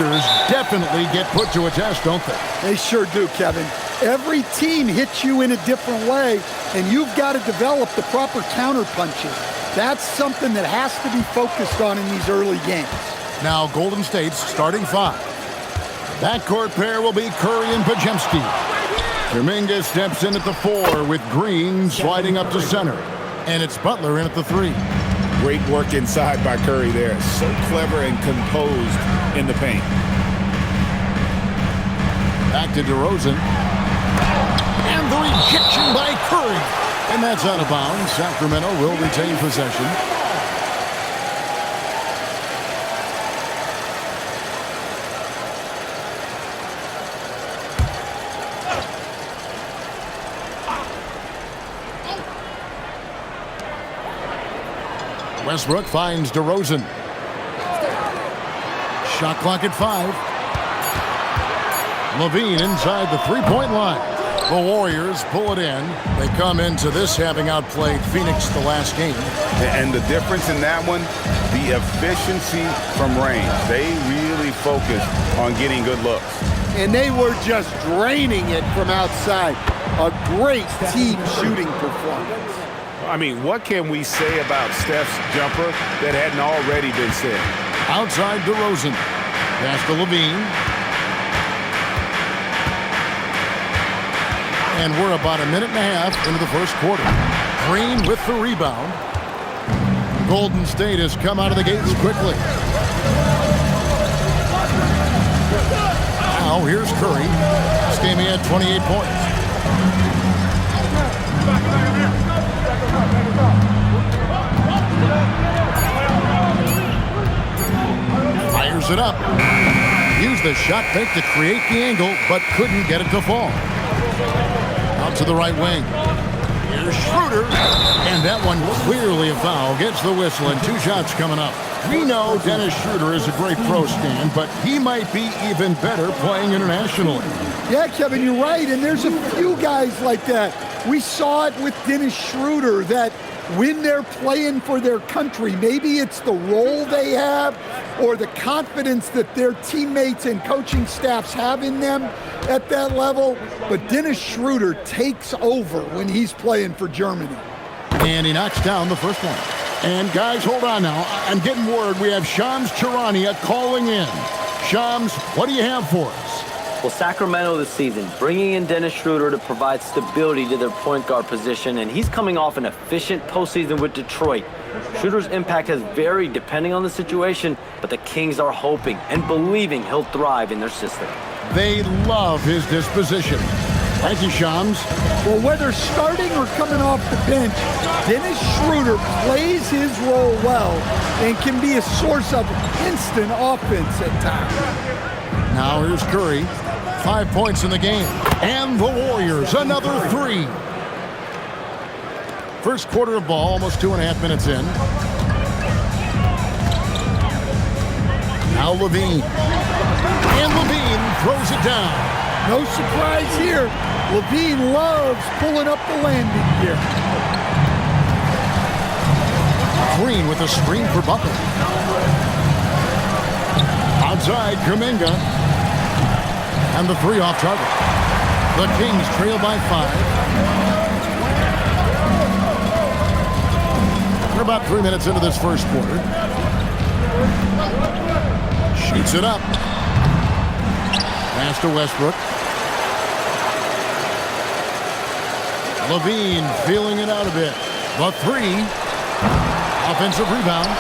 youngsters definitely get put to a test, don't they? They sure do, Kevin. Every team hits you in a different way, and you've got to develop the proper counter punches. That's something that has to be focused on in these early games. Now Golden State's starting five. Backcourt pair will be Curry and Podziemski. Kuminga steps in at the 4 with Green sliding up to center. And it's Butler in at the 3. Great work inside by Curry there. So clever and composed in the paint. Back to DeRozan. And the rejection by Curry. And that's out of bounds. Sacramento will retain possession. Westbrook finds DeRozan. Shot clock at 5. Levine inside the three-point line. The Warriors pull it in. They come into this having outplayed Phoenix the last game. And the difference in that one, the efficiency from range. They really focused on getting good looks. And they were just draining it from outside. A great team shooting performance. I mean, what can we say about Steph's jumper that hadn't already been said? Outside DeRozan. Pass to Levine. And we're about a minute and a half into the first quarter. Green with the rebound. Golden State has come out of the gates quickly. Now here's Curry. This game he had 28 points. Fires it up. Used the shot fake to create the angle, but couldn't get it to fall. Out to the right wing. Here's Schroeder. And that one clearly a foul. Gets the whistle and 2 shots coming up. We know Dennis Schroeder is a great pro, Stan, but he might be even better playing internationally. Yeah, Kevin, you're right. And there's a few guys like that. We saw it with Dennis Schroeder that when they're playing for their country, maybe it's the role they have or the confidence that their teammates and coaching staffs have in them at that level. But Dennis Schroeder takes over when he's playing for Germany. And he knocks down the first one. And guys, hold on now. I'm getting word we have Shams Charania calling in. Shams, what do you have for us? Well, Sacramento this season, bringing in Dennis Schroeder to provide stability to their point guard position, and he's coming off an efficient postseason with Detroit. Schroeder's impact has varied depending on the situation, but the Kings are hoping and believing he'll thrive in their system. They love his disposition. Thank you, Shams. Well, whether starting or coming off the bench, Dennis Schroeder plays his role well and can be a source of instant offense at times. Now here's Curry. 5 points in the game. And the Warriors, another 3. First quarter of ball, almost 2.5 minutes in. Now Levine. And Levine throws it down. No surprise here. Levine loves pulling up the landing gear. Green with a screen for Butler. Outside, Kuminga. And the 3 off target. The Kings trail by 5. We're about 3 minutes into this first quarter. Shoots it up. Pass to Westbrook. Levine feeling it out a bit. The 3. Offensive rebound.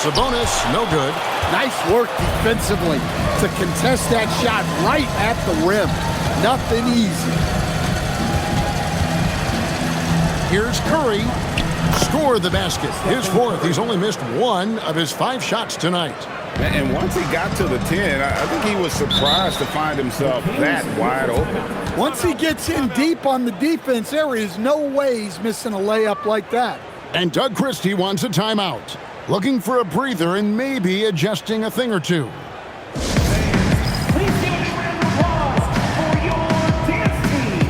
Sabonis, no good. Nice work defensively to contest that shot right at the rim. Nothing easy. Here's Curry. Score the basket. His 4th. He's only missed 1 of his 5 shots tonight. And once he got to the 10, I think he was surprised to find himself that wide open. Once he gets in deep on the defense, there is no way he's missing a layup like that. And Doug Christie wants a timeout. Looking for a breather and maybe adjusting a thing or two. Please give a round of applause for your dance team.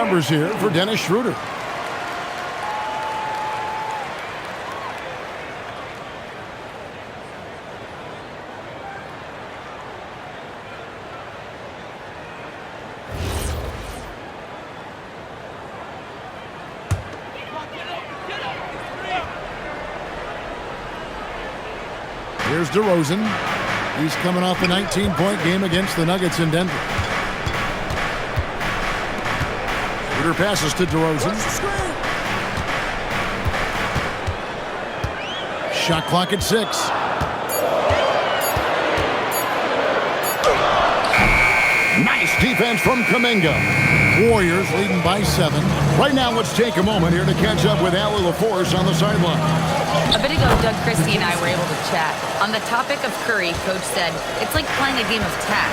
numbers here for Dennis Schroeder. Here's DeRozan. He's coming off a 19-point game against the Nuggets in Denver. Schroeder passes to DeRozan. Shot clock at 6. Nice defense from Kuminga. Warriors leading by 7. Right now, let's take a moment here to catch up with Allie LaForce on the sideline. A bit ago, Doug Christie and I were able to chat. On the topic of Curry, Coach said, it's like playing a game of tag.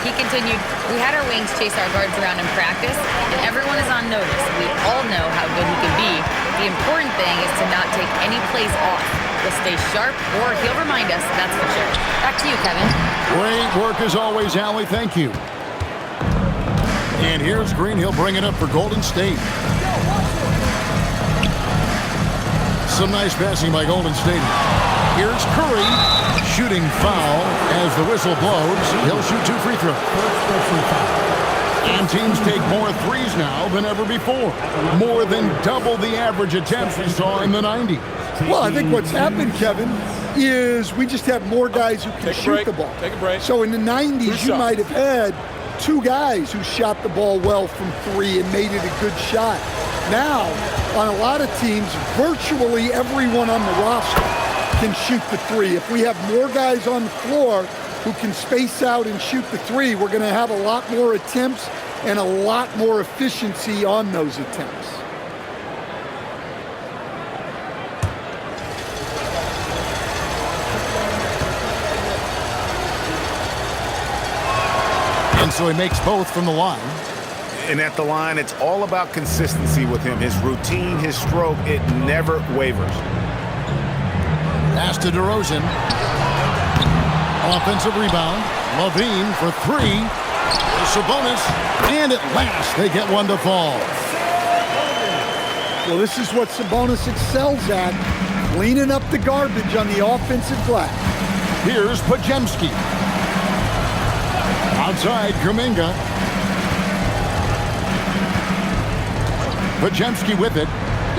He continued, we had our wings chase our guards around in practice, and everyone is on notice. We all know how good he can be. The important thing is to not take any plays off. He'll stay sharp, or he'll remind us, that's for sure. Back to you, Kevin. Great work as always, Allie. Thank you. And here's Green. He'll bring it up for Golden State. Some nice passing by Golden State. Here's Curry. Shooting foul as the whistle blows. He'll shoot 2 free throws. And teams take more threes now than ever before. More than double the average attempts we saw in the 90s. Well, I think what's happened, Kevin, is we just have more guys who can shoot the ball. Take a break. So in the 90s, you might have had 2 guys who shot the ball well from 3 and made it a good shot. Now, on a lot of teams, virtually everyone on the roster can shoot the 3. If we have more guys on the floor who can space out and shoot the 3, we're going to have a lot more attempts and a lot more efficiency on those attempts. And so he makes both from the line. And at the line, it's all about consistency with him. His routine, his stroke, it never wavers. Pass to DeRozan. Offensive rebound. Levine for 3. Sabonis. And at last, they get one to fall. Well, this is what Sabonis excels at, cleaning up the garbage on the offensive glass. Here's Podziemski. Outside, Kuminga. Podziemski with it.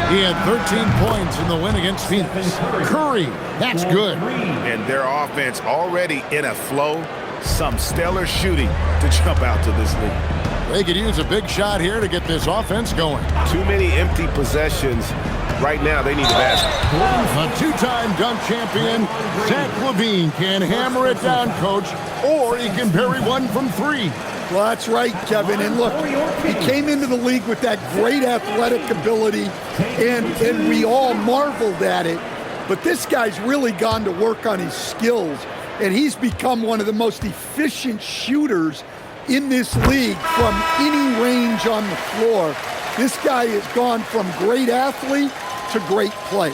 He had 13 points in the win against Phoenix. Curry, that's good. And their offense already in a flow. Some stellar shooting to jump out to this lead. They could use a big shot here to get this offense going. Too many empty possessions. Right now, they need a basket. A 2-time dunk champion, Zach LaVine can hammer it down, Coach, or he can bury one from 3. Well, that's right, Kevin. And look, he came into the league with that great athletic ability, and we all marveled at it. But this guy's really gone to work on his skills, and he's become one of the most efficient shooters in this league from any range on the floor. This guy has gone from great athlete to great play.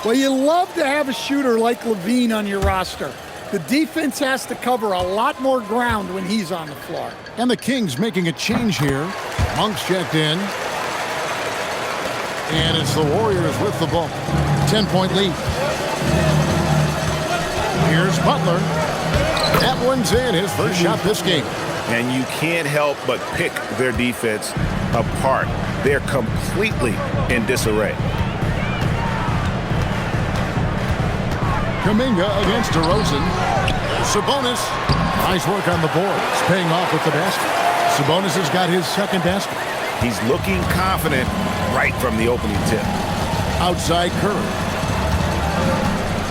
Well, you love to have a shooter like LaVine on your roster. The defense has to cover a lot more ground when he's on the floor. And the Kings making a change here. Monk's checked in. And it's the Warriors with the ball. 10-point lead. Here's Butler. That one's in, his first shot this game. And you can't help but pick their defense apart. They're completely in disarray. Kuminga against DeRozan. Sabonis. Nice work on the board. It's paying off with the basket. Sabonis has got his second basket. He's looking confident right from the opening tip. Outside Curry.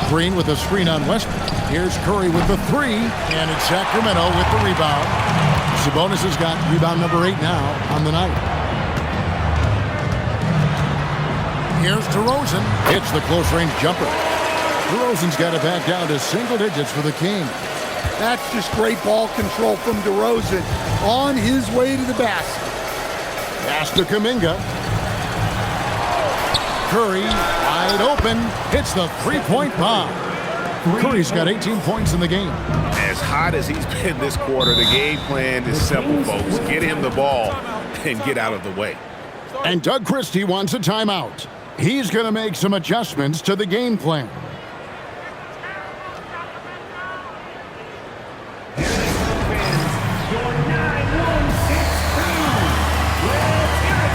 Green with a screen on Westbrook. Here's Curry with the 3. And it's Sacramento with the rebound. Sabonis has got rebound number 8 now on the night. Here's DeRozan. Hits the close-range jumper. DeRozan's got it back down to single digits for the Kings. That's just great ball control from DeRozan on his way to the basket. Pass to Kuminga. Curry, wide open, hits the 3-point bomb. Curry's got 18 points in the game. As hot as he's been this quarter, the game plan is simple, folks. Get him the ball and get out of the way. And Doug Christie wants a timeout. He's going to make some adjustments to the game plan. Your 9-1-6 crown. Let's hear it.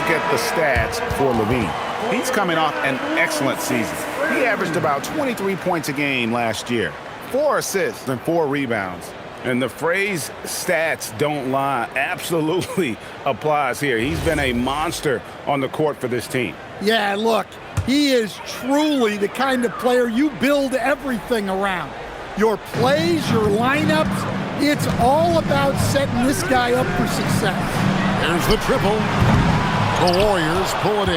At the stats for Levine. He's coming off an excellent season. He averaged about 23 points a game last year, 4 assists and 4 rebounds. And the phrase stats don't lie absolutely applies here. He's been a monster on the court for this team. Yeah, look, he is truly the kind of player you build everything around. Your plays, your lineups, it's all about setting this guy up for success. Here's the triple. The Warriors pull it in.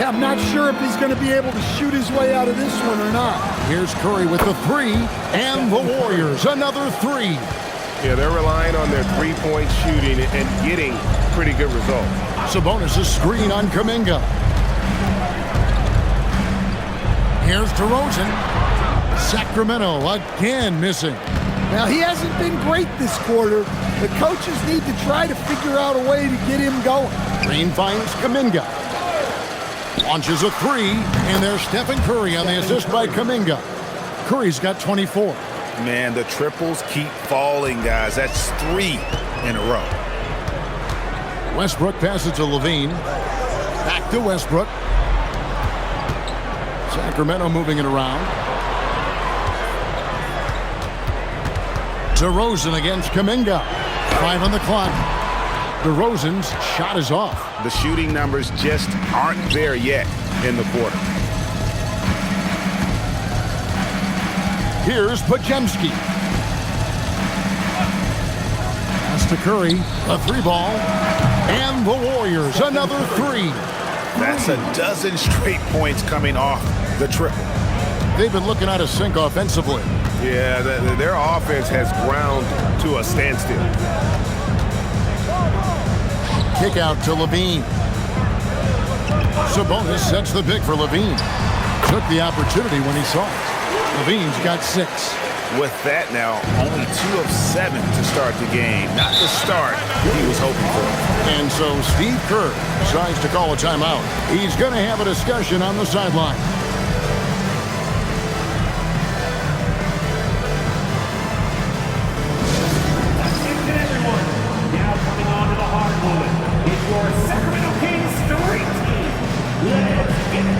Yeah, I'm not sure if he's going to be able to shoot his way out of this one or not. Here's Curry with the 3, and the Warriors another 3. Yeah, they're relying on their three-point shooting and getting pretty good results. Sabonis' screen on Kuminga. Here's DeRozan. Sacramento again missing. Now, he hasn't been great this quarter. The coaches need to try to figure out a way to get him going. Green finds Kuminga. Launches a 3, and there's Stephen Curry on the assist by Kuminga. Curry's got 24. Man, the triples keep falling, guys. That's 3 in a row. Westbrook passes to Levine. Back to Westbrook. Sacramento moving it around. DeRozan against Kuminga. 5 on the clock. DeRozan's shot is off. The shooting numbers just aren't there yet in the quarter. Here's Podziemski. Pass to Curry. A 3 ball. And the Warriors another 3. That's a dozen straight points coming off the triple. They've been looking out of sync offensively. Yeah, their offense has ground to a standstill. Kick out to Levine. Sabonis sets the pick for Levine. Took the opportunity when he saw it. Levine's got 6. With that now, only 2 of 7 to start the game. Not the start he was hoping for. And so Steve Kerr decides to call a timeout. He's going to have a discussion on the sideline. Now coming on to the hardwood, it's your Sacramento Kings Street Team. Let's get it.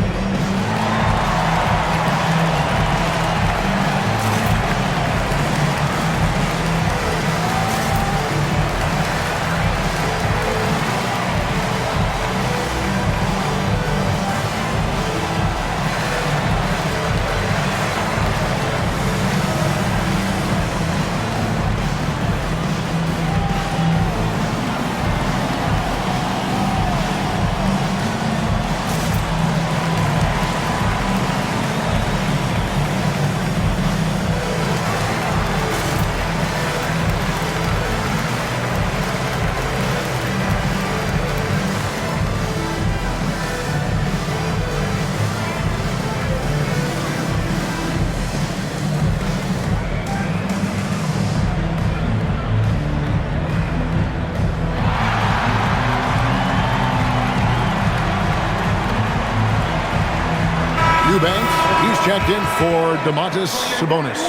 Eubanks, he's checked in for Domantas Sabonis.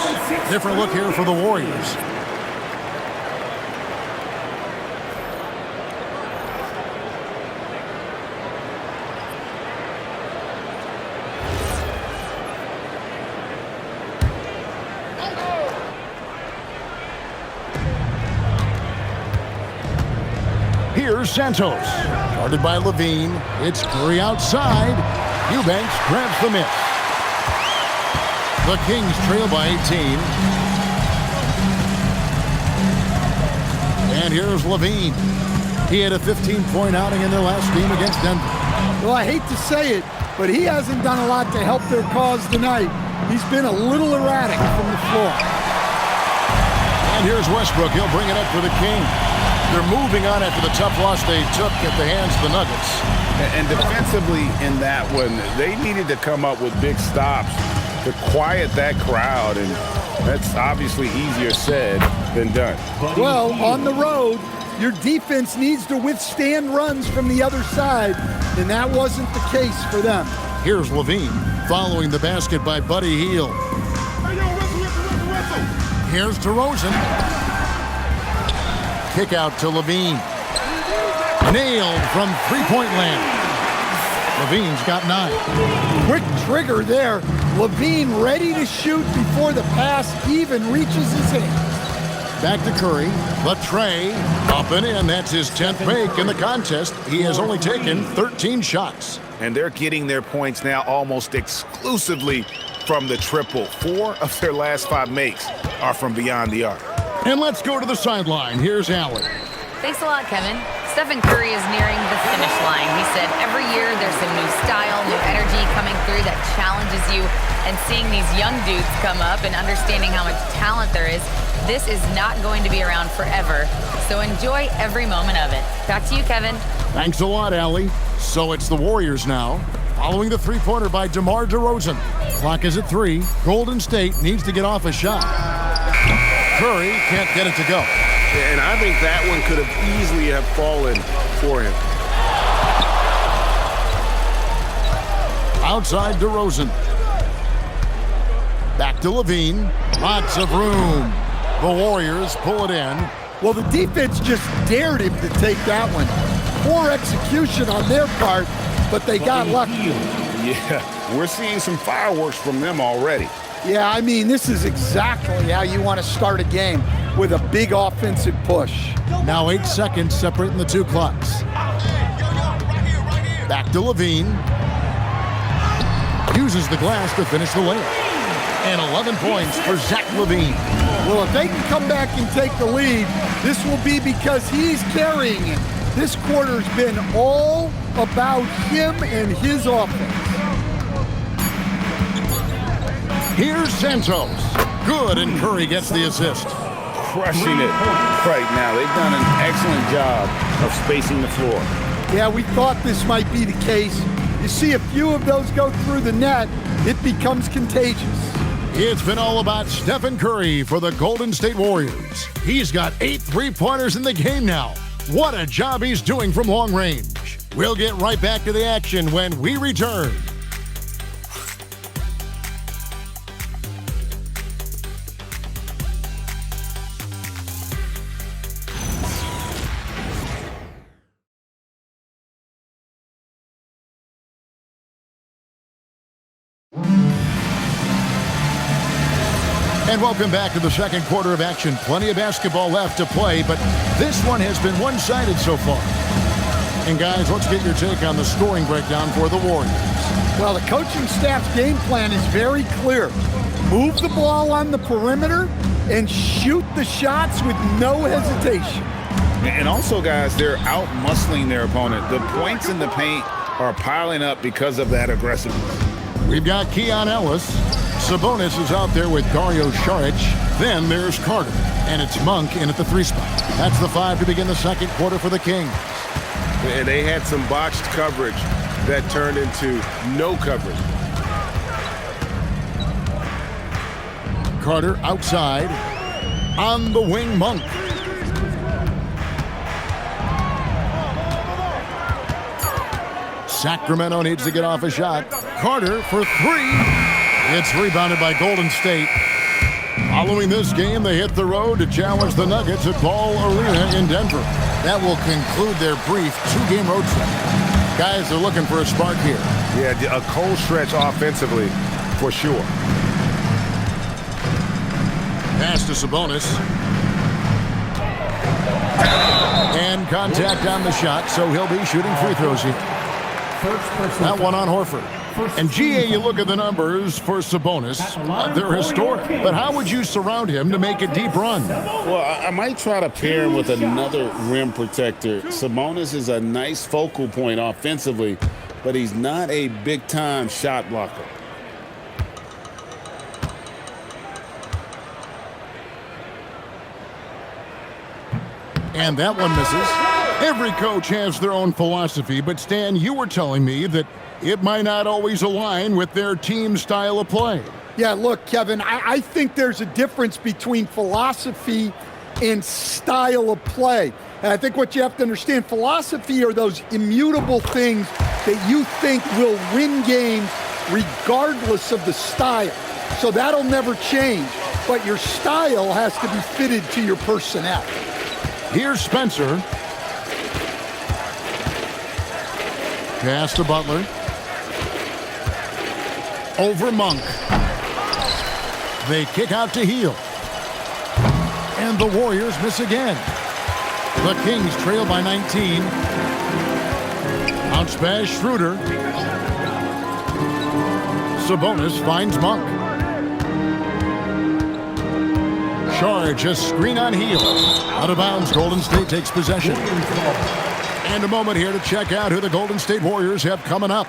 Different look here for the Warriors. Here's Santos. Guarded by Levine. It's Curry outside. Eubanks grabs the miss. The Kings trail by 18. And here's Levine. He had a 15-point outing in their last game against Denver. Well, I hate to say it, but he hasn't done a lot to help their cause tonight. He's been a little erratic from the floor. And here's Westbrook. He'll bring it up for the Kings. They're moving on after the tough loss they took at the hands of the Nuggets. And defensively in that one, they needed to come up with big stops to quiet that crowd, and that's obviously easier said than done. Well, on the road, your defense needs to withstand runs from the other side, and that wasn't the case for them. Here's Levine following the basket by Buddy Hield. Here's DeRozan. Kick out to Levine. Nailed from three-point land. Levine's got 9. Quick trigger there. Levine ready to shoot before the pass even reaches his hand. Back to Curry. The tray. Up and in. That's his 10th make in the contest. He has only taken 13 shots. And they're getting their points now almost exclusively from the triple. 4 of their last 5 makes are from beyond the arc. And let's go to the sideline. Here's Allen. Thanks a lot, Kevin. Stephen Curry is nearing the finish line. He said every year there's a new style, new energy coming through that challenges you. And seeing these young dudes come up and understanding how much talent there is, this is not going to be around forever. So enjoy every moment of it. Back to you, Kevin. Thanks a lot, Allie. So it's the Warriors now. Following the three-pointer by DeMar DeRozan. Clock is at 3. Golden State needs to get off a shot. Curry can't get it to go. And I think that one could have easily have fallen for him. Outside DeRozan. Back to Levine. Lots of room. The Warriors pull it in. Well, the defense just dared him to take that one. Poor execution on their part, but they got lucky. Yeah, we're seeing some fireworks from them already. Yeah, I mean, this is exactly how you want to start a game, with a big offensive push. Now 8 seconds separating the two clocks. Back to Levine. Uses the glass to finish the layup. And 11 points for Zach Levine. Well, if they can come back and take the lead, this will be because he's carrying it. This quarter's been all about him and his offense. Here's Santos. Good, and Curry gets the assist. Crushing it right now. They've done an excellent job of spacing the floor. Yeah, we thought this might be the case. You see a few of those go through the net, it becomes contagious. It's been all about Stephen Curry for the Golden State Warriors. He's got 8 three-pointers in the game now. What a job he's doing from long range. We'll get right back to the action when we return. And welcome back to the second quarter of action. Plenty of basketball left to play, but this one has been one-sided so far. And guys, let's get your take on the scoring breakdown for the Warriors. Well, the coaching staff's game plan is very clear. Move the ball on the perimeter and shoot the shots with no hesitation. And also, guys, they're out-muscling their opponent. The points in the paint are piling up because of that aggressiveness. We've got Keon Ellis. Sabonis is out there with Dario Saric. Then there's Carter. And it's Monk in at the 3 spot. That's the 5 to begin the second quarter for the Kings. And they had some botched coverage that turned into no coverage. Carter outside. On the wing, Monk. Sacramento needs to get off a shot. Carter for 3. It's rebounded by Golden State. Following this game, they hit the road to challenge the Nuggets at Ball Arena in Denver. That will conclude their brief 2-game road trip. Guys are looking for a spark here. Yeah, a cold stretch offensively, for sure. Pass to Sabonis. And contact on the shot, so he'll be shooting free throws here. That one on Horford. And GA, you look at the numbers for Sabonis. They're historic. But how would you surround him to make a deep run? Well, I might try to pair him with another rim protector. Sabonis is a nice focal point offensively, but he's not a big-time shot blocker. And that one misses. Every coach has their own philosophy, but Stan, you were telling me that it might not always align with their team style of play. Yeah, look, Kevin, I think there's a difference between philosophy and style of play. And I think what you have to understand, philosophy are those immutable things that you think will win games regardless of the style. So that'll never change, but your style has to be fitted to your personnel. Here's Spencer. Pass to Butler. Over Monk. They kick out to Heel. And the Warriors miss again. The Kings trail by 19. Bounce pass Schroeder. Sabonis finds Monk. Charge, a screen on Heel. Out of bounds, Golden State takes possession. And a moment here to check out who the Golden State Warriors have coming up.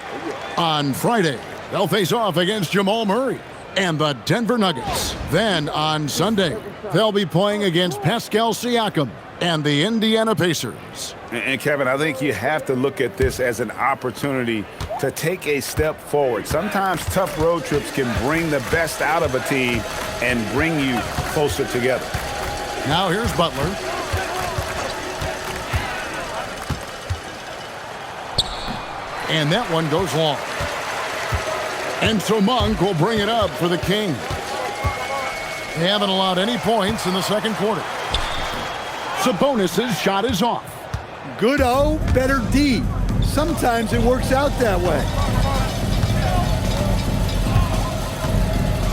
On Friday, they'll face off against Jamal Murray and the Denver Nuggets. Then on Sunday, they'll be playing against Pascal Siakam and the Indiana Pacers. And Kevin, I think you have to look at this as an opportunity to take a step forward. Sometimes tough road trips can bring the best out of a team and bring you closer together. Now here's Butler. And that one goes long. And so Monk will bring it up for the Kings. They haven't allowed any points in the second quarter. Sabonis' shot is off. Good O, better D. Sometimes it works out that way.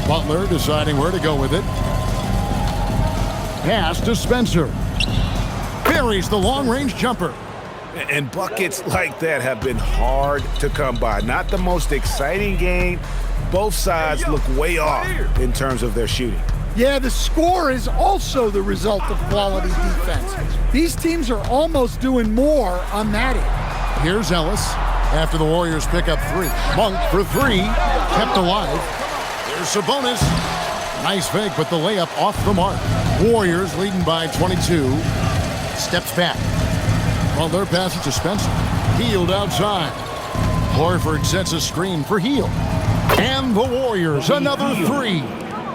Butler deciding where to go with it. Pass to Spencer. Buries the long-range jumper. And buckets like that have been hard to come by. Not the most exciting game. Both sides look way off in terms of their shooting. Yeah, the score is also the result of quality defense. These teams are almost doing more on that end. Here's Ellis after the Warriors pick up three. Monk for three, kept alive. There's Sabonis. Nice fake, but the layup off the mark. Warriors leading by 22. Steps back. Butler passes to Spencer. Healed outside. Horford sets a screen for Heel. And the Warriors, another three.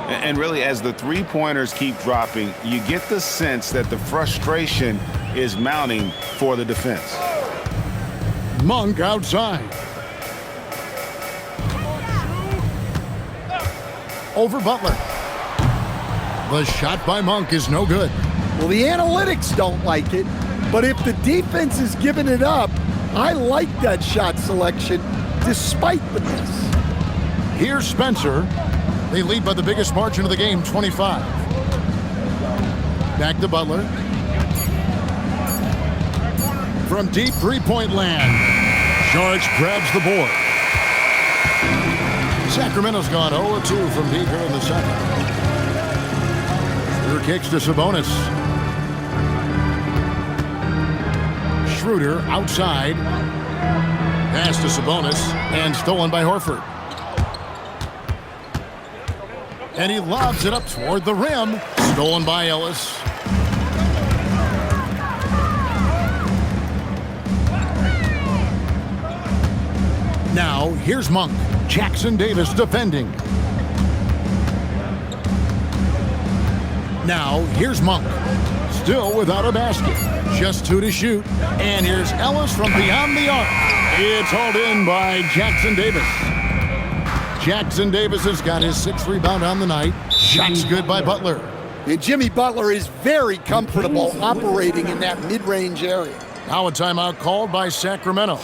And really, as the three-pointers keep dropping, you get the sense that the frustration is mounting for the defense. Monk outside. Over Butler. The shot by Monk is no good. Well, the analytics don't like it, but if the defense is giving it up, I like that shot selection despite the miss. Here's Spencer. They lead by the biggest margin of the game, 25. Back to Butler. From deep three-point land, Charge grabs the board. Sacramento's gone 0-2 from deep here in the second. Schroeder kicks to Sabonis. Schroeder outside. Pass to Sabonis and stolen by Horford. And he lobs it up toward the rim. Stolen by Ellis. Now, here's Monk. Jackson Davis defending. Now, here's Monk. Still without a basket. Just two to shoot. And here's Ellis from beyond the arc. It's hauled in by Jackson Davis. Jackson Davis has got his sixth rebound on the night. Shots good by Butler. And Jimmy Butler is very comfortable operating in that mid-range area. Now a timeout called by Sacramento.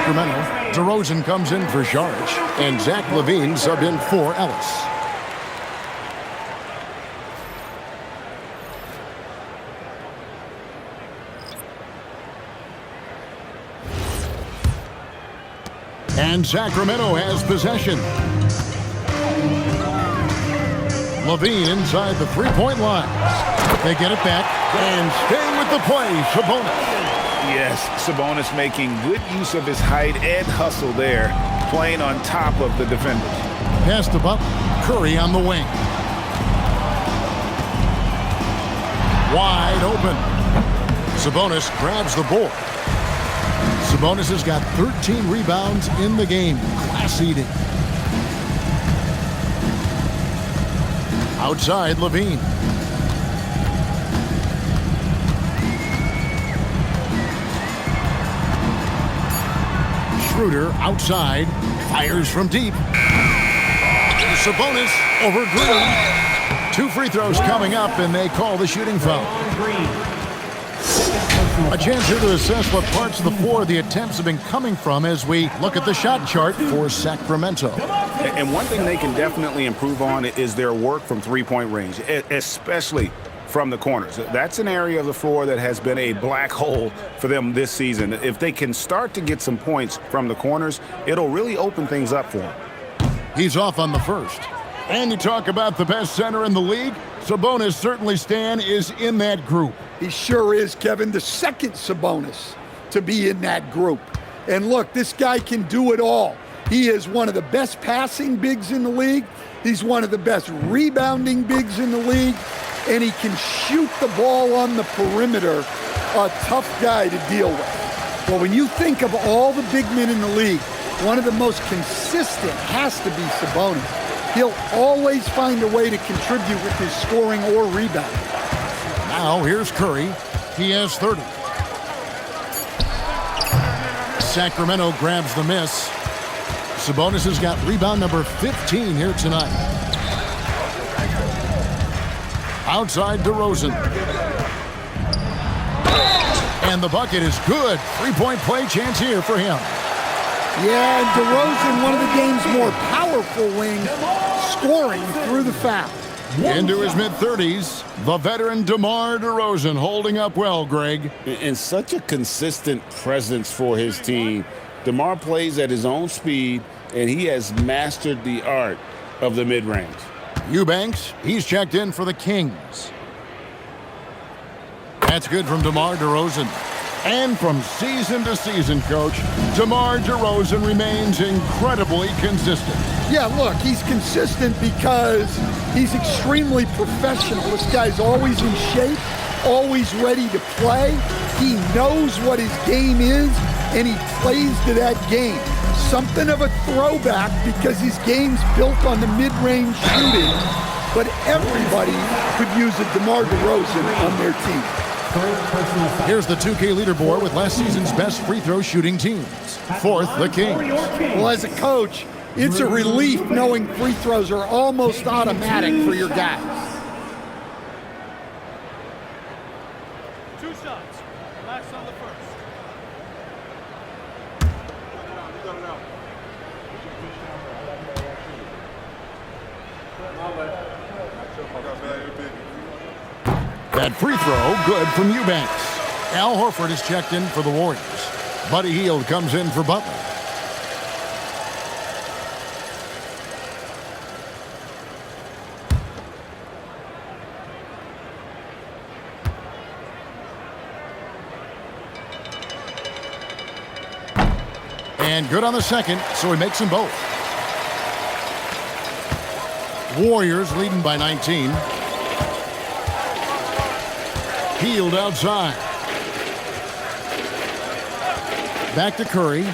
Sacramento. DeRozan comes in for Saric, and Zach LaVine sub in for Ellis. And Sacramento has possession. LaVine inside the three-point line. They get it back and stay with the play. Sabonis. Yes, Sabonis making good use of his height and hustle there, playing on top of the defenders. Pass to Butler. Curry on the wing. Wide open. Sabonis grabs the board. Sabonis has got 13 rebounds in the game. Class eating. Outside, LaVine. Schroeder outside. Fires from deep. Sabonis over Green. 2 free throws coming up, and they call the shooting foul. A chance here to assess what parts of the floor the attempts have been coming from as we look at the shot chart for Sacramento. And one thing they can definitely improve on is their work from three-point range, especially from the corners. That's an area of the floor that has been a black hole for them this season. If they can start to get some points from the corners, it'll really open things up for them. He's off on the first. And you talk about the best center in the league, Sabonis certainly, Stan, is in that group. He sure is, Kevin, the second Sabonis to be in that group. And look, this guy can do it all. He is one of the best passing bigs in the league. He's one of the best rebounding bigs in the league. And he can shoot the ball on the perimeter. A tough guy to deal with. Well, when you think of all the big men in the league, one of the most consistent has to be Sabonis. He'll always find a way to contribute with his scoring or rebounding. Now here's Curry. He has 30. Sacramento grabs the miss. Sabonis has got rebound number 15 here tonight. Outside DeRozan. And the bucket is good. 3-point play chance here for him. Yeah, and DeRozan, one of the game's more powerful wings, scoring through the foul. Into his mid-30s, the veteran DeMar DeRozan holding up well, Greg. And such a consistent presence for his team. DeMar plays at his own speed, and he has mastered the art of the mid-range. Eubanks, he's checked in for the Kings. That's good from DeMar DeRozan. And from season to season, Coach, DeMar DeRozan remains incredibly consistent. Yeah, look, he's consistent because he's extremely professional. This guy's always in shape, always ready to play. He knows what his game is, and he plays to that game. Something of a throwback because his game's built on the mid-range shooting, but everybody could use a DeMar DeRozan on their team. Here's the 2K leaderboard with last season's best free throw shooting teams. Fourth, the Kings. Well, as a coach, it's a relief knowing free throws are almost automatic for your guys. 2 shots. Relax on the first. That free throw, good from Eubanks. Al Horford is checked in for the Warriors. Buddy Hield comes in for Butler. And good on the second, so he makes them both. Warriors leading by 19. Hield outside. Back to Curry.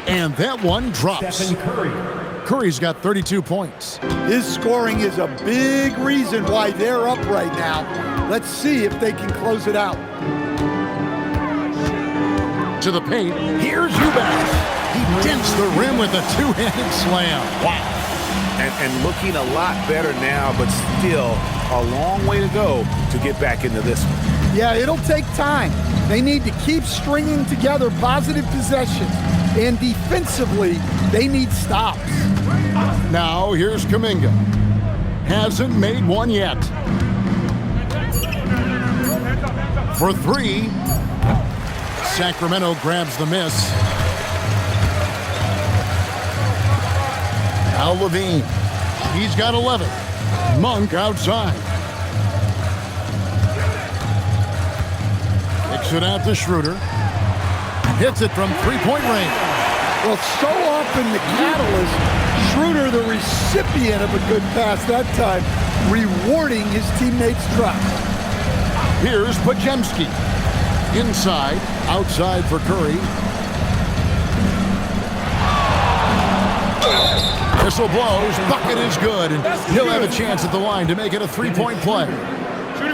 And that one drops. Curry's got 32 points. His scoring is a big reason why they're up right now. Let's see if they can close it out. To the paint. Here's Eubanks. He dents the rim with a two-handed slam. Wow. And looking a lot better now, but still a long way to go to get back into this one. Yeah, it'll take time. They need to keep stringing together positive possessions. And defensively, they need stops. Now here's Kuminga. Hasn't made one yet. For three. Sacramento grabs the miss. Now Levine. He's got 11. Monk outside. Kicks it out to Schroeder. Hits it from three-point range. Well, so often the catalyst, Schroeder, the recipient of a good pass that time, rewarding his teammates' drop. Here's Podziemski. Inside, outside for Curry. Whistle blows, bucket is good, and he'll have a chance at the line to make it a three-point play.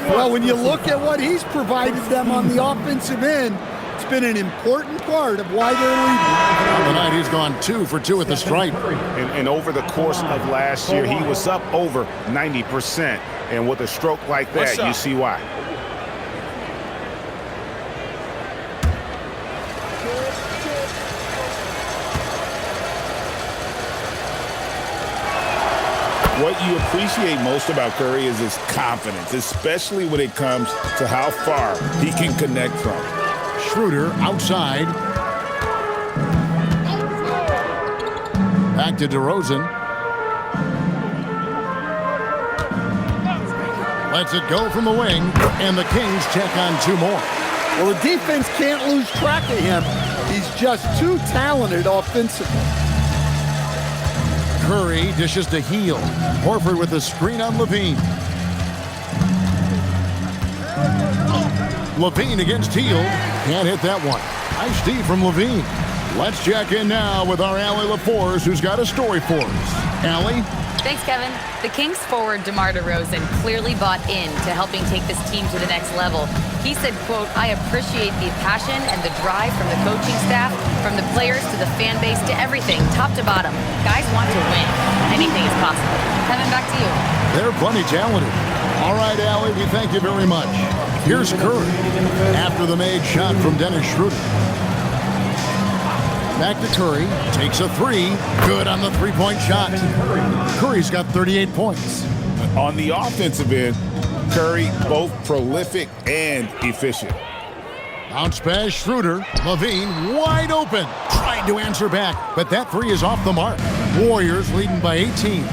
Well, when you look at what he's provided them on the offensive end, it's been an important part of why they're leading. On the night, he's gone 2 for 2 at the stripe. And over the course of last year, he was up over 90%. And with a stroke like that, you see why. What you appreciate most about Curry is his confidence, especially when it comes to how far he can connect from. Schroeder outside. Back to DeRozan. Lets it go from the wing, and the Kings check on 2 more. Well, the defense can't lose track of him. He's just too talented offensively. Curry dishes to Heel. Horford with the screen on Levine. Levine against Heel. Can't hit that one. Nice D from Levine. Let's check in now with our Allie LaForce, who's got a story for us. Allie? Thanks, Kevin. The Kings forward DeMar DeRozan clearly bought into helping take this team to the next level. He said, quote, "I appreciate the passion and the drive from the coaching staff, from the players to the fan base to everything, top to bottom. Guys want to win. Anything is possible." Kevin, back to you. They're plenty talented. All right, Allie, we thank you very much. Here's Curry after the made shot from Dennis Schroeder. Back to Curry. Takes a 3. Good on the three-point shot. Curry's got 38 points. On the offensive end, Curry both prolific and efficient. Bounce pass, Schroeder. Levine wide open. Tried to answer back, but that 3 is off the mark. Warriors leading by 18.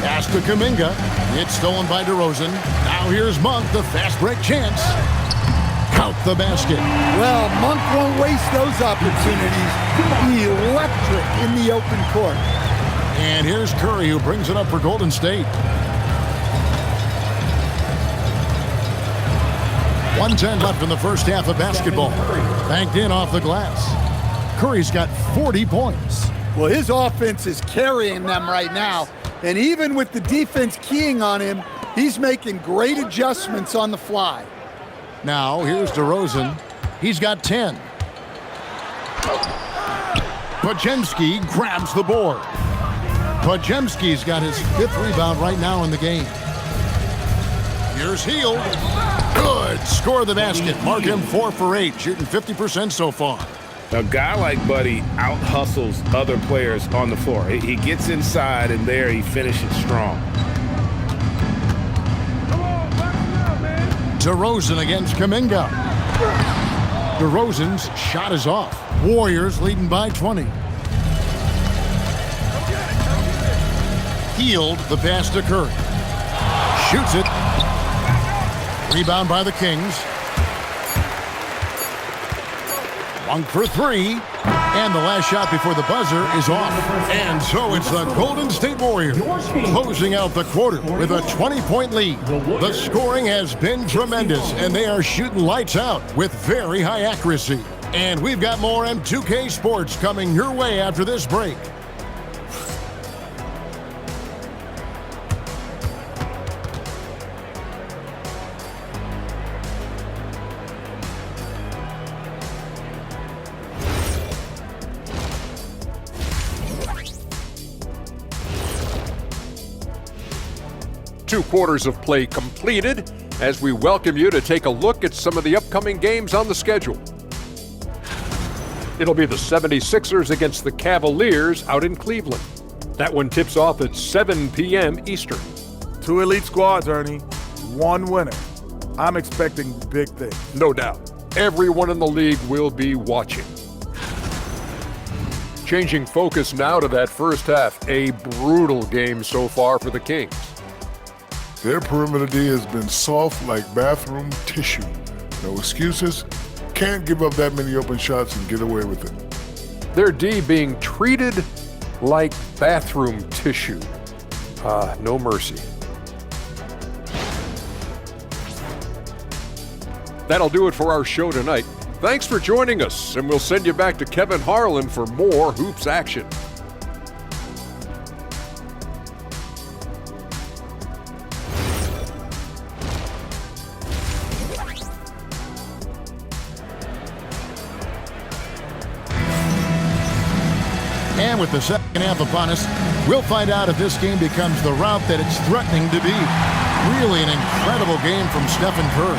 Pass to Kuminga. It's stolen by DeRozan. Now here's Monk, the fast break chance. Count the basket. Well, Monk won't waste those opportunities. Electric in the open court. And here's Curry, who brings it up for Golden State. 1:10 left in the first half of basketball. Banked in off the glass. Curry's got 40 points. Well, his offense is carrying them right now. And even with the defense keying on him, he's making great adjustments on the fly. Now, here's DeRozan. He's got 10. Podziemski grabs the board. Podziemski's got his 5th rebound right now in the game. Here's Heel. Good. Score the basket. Mark him 4 for 8, shooting 50% so far. A guy like Buddy out-hustles other players on the floor. He gets inside, and there he finishes strong. DeRozan against Kuminga. DeRozan's shot is off. Warriors leading by 20. Healed the pass to Curry. Shoots it. Rebound by the Kings. Monk for 3. And the last shot before the buzzer is off. And so it's the Golden State Warriors closing out the quarter with a 20-point lead. The scoring has been tremendous, and they are shooting lights out with very high accuracy. And we've got more M2K Sports coming your way after this break. 2 quarters of play completed as we welcome you to take a look at some of the upcoming games on the schedule. It'll be the 76ers against the Cavaliers out in Cleveland. That one tips off at 7 p.m. Eastern. 2 elite squads, Ernie. 1 winner. I'm expecting big things. No doubt. Everyone in the league will be watching. Changing focus now to that first half. A brutal game so far for the Kings. Their perimeter D has been soft like bathroom tissue. No excuses. Can't give up that many open shots and get away with it. Their D being treated like bathroom tissue. No mercy. That'll do it for our show tonight. Thanks for joining us, and we'll send you back to Kevin Harlan for more hoops action. And with the second half upon us, we'll find out if this game becomes the route that it's threatening to be. Really an incredible game from Stephen Curry.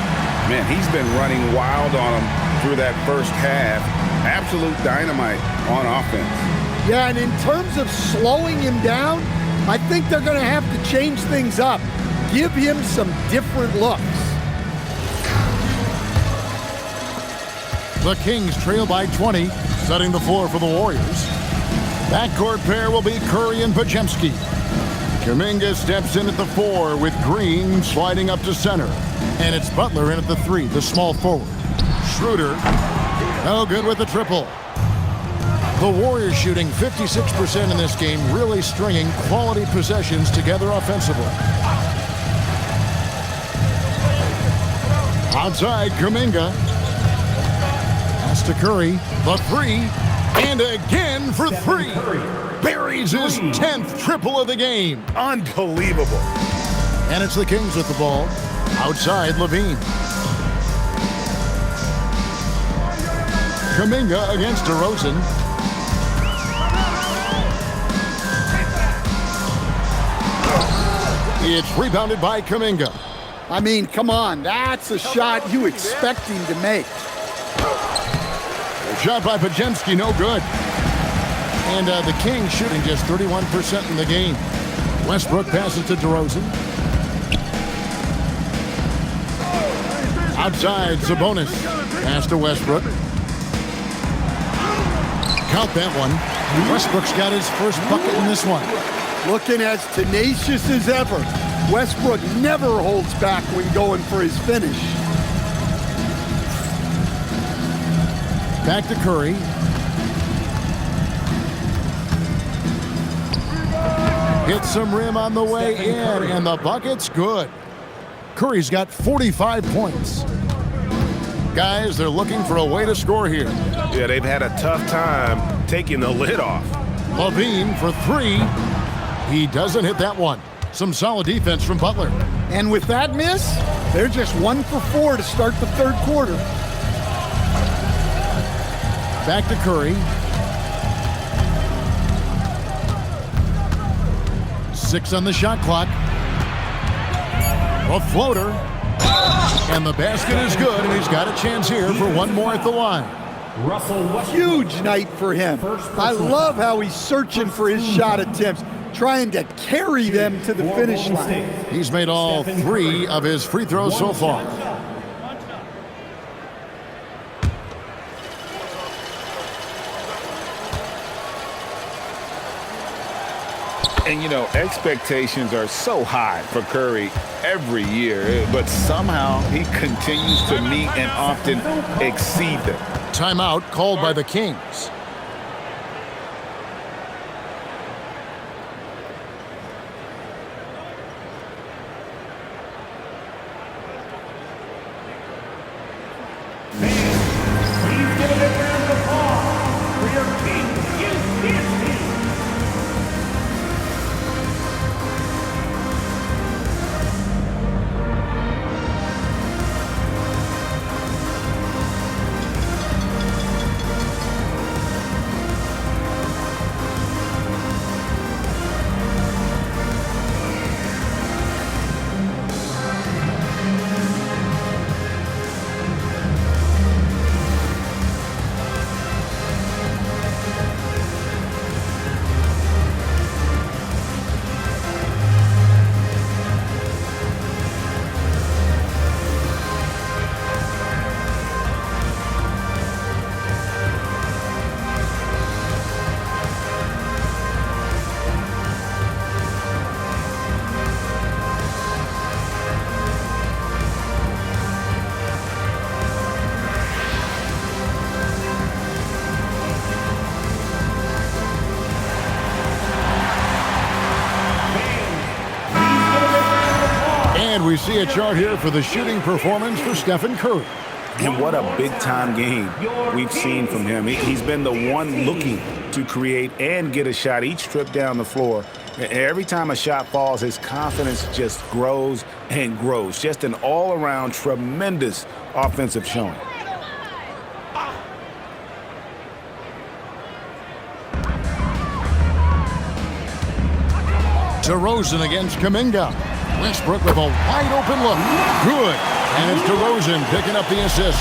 Man, he's been running wild on him through that first half. Absolute dynamite on offense. Yeah, and in terms of slowing him down, I think they're going to have to change things up. Give him some different looks. The Kings trail by 20, setting the floor for the Warriors. Backcourt pair will be Curry and Podziemski. Kuminga steps in at the 4 with Green sliding up to center. And it's Butler in at the 3, the small forward. Schroeder, no good with the triple. The Warriors shooting 56% in this game, really stringing quality possessions together offensively. Outside, Kuminga. Pass to Curry, the 3, and again for 3. Buries his 10th triple of the game. Unbelievable. And it's the Kings with the ball. Outside, Levine. Kuminga against DeRozan. It's rebounded by Kuminga. I mean, come on, that's a shot you expect him to make. Shot by Podziemski, no good. And the Kings shooting just 31% in the game. Westbrook passes to DeRozan. Outside, Sabonis. Pass to Westbrook. Count that one. Westbrook's got his first bucket in this one. Looking as tenacious as ever. Westbrook never holds back when going for his finish. Back to Curry. Hits some rim on the way in, and the bucket's good. Curry's got 45 points. Guys, they're looking for a way to score here. Yeah, they've had a tough time taking the lid off. Levine for 3. He doesn't hit that one. Some solid defense from Butler. And with that miss, they're just 1 for 4 to start the third quarter. Back to Curry. 6 on the shot clock. A floater. And the basket is good, and he's got a chance here for one more at the line. Huge night for him. I love how he's searching for his shot attempts, trying to carry them to the finish line. He's made all 3 of his free throws so far. And, you know, expectations are so high for Curry every year, but somehow he continues to meet and often exceed them. Timeout called by the Kings. Please give a big round of applause for your King UCSD. we see a chart here for the shooting performance for Stephen Curry. And what a big-time game we've seen from him. He's been the one looking to create and get a shot each trip down the floor. Every time a shot falls, his confidence just grows and grows. Just an all-around tremendous offensive showing. DeRozan against Kuminga. Westbrook with a wide-open look. Good. And it's DeRozan picking up the assist.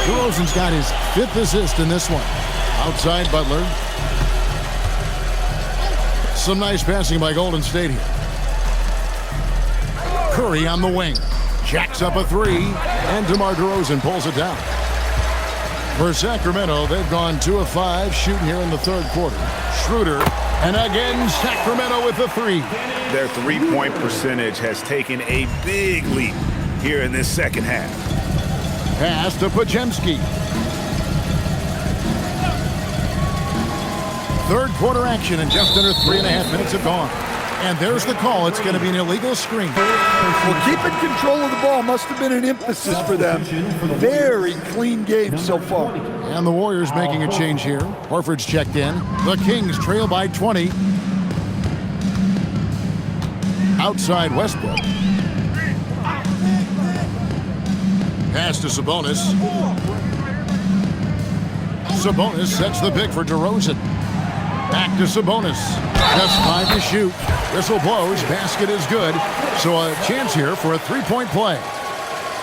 DeRozan's got his 5th assist in this one. Outside Butler. Some nice passing by Golden State here. Curry on the wing. Jacks up a 3. And DeMar DeRozan pulls it down. For Sacramento, they've gone 2 of 5 shooting here in the 3rd quarter. Schroeder. And again, Sacramento with the 3. Their three-point percentage has taken a big leap here in this second half. Pass to Podziemski. 3rd quarter action, and just under 3.5 minutes have gone. And there's the call. It's going to be an illegal screen. Well, keeping control of the ball must have been an emphasis for them. Very clean game so far. And the Warriors making a change here. Horford's checked in. The Kings trail by 20. Outside Westbrook. Pass to Sabonis. Sabonis sets the pick for DeRozan. Back to Sabonis. Just 5 to shoot. Whistle blows. Basket is good. So a chance here for a 3-point play.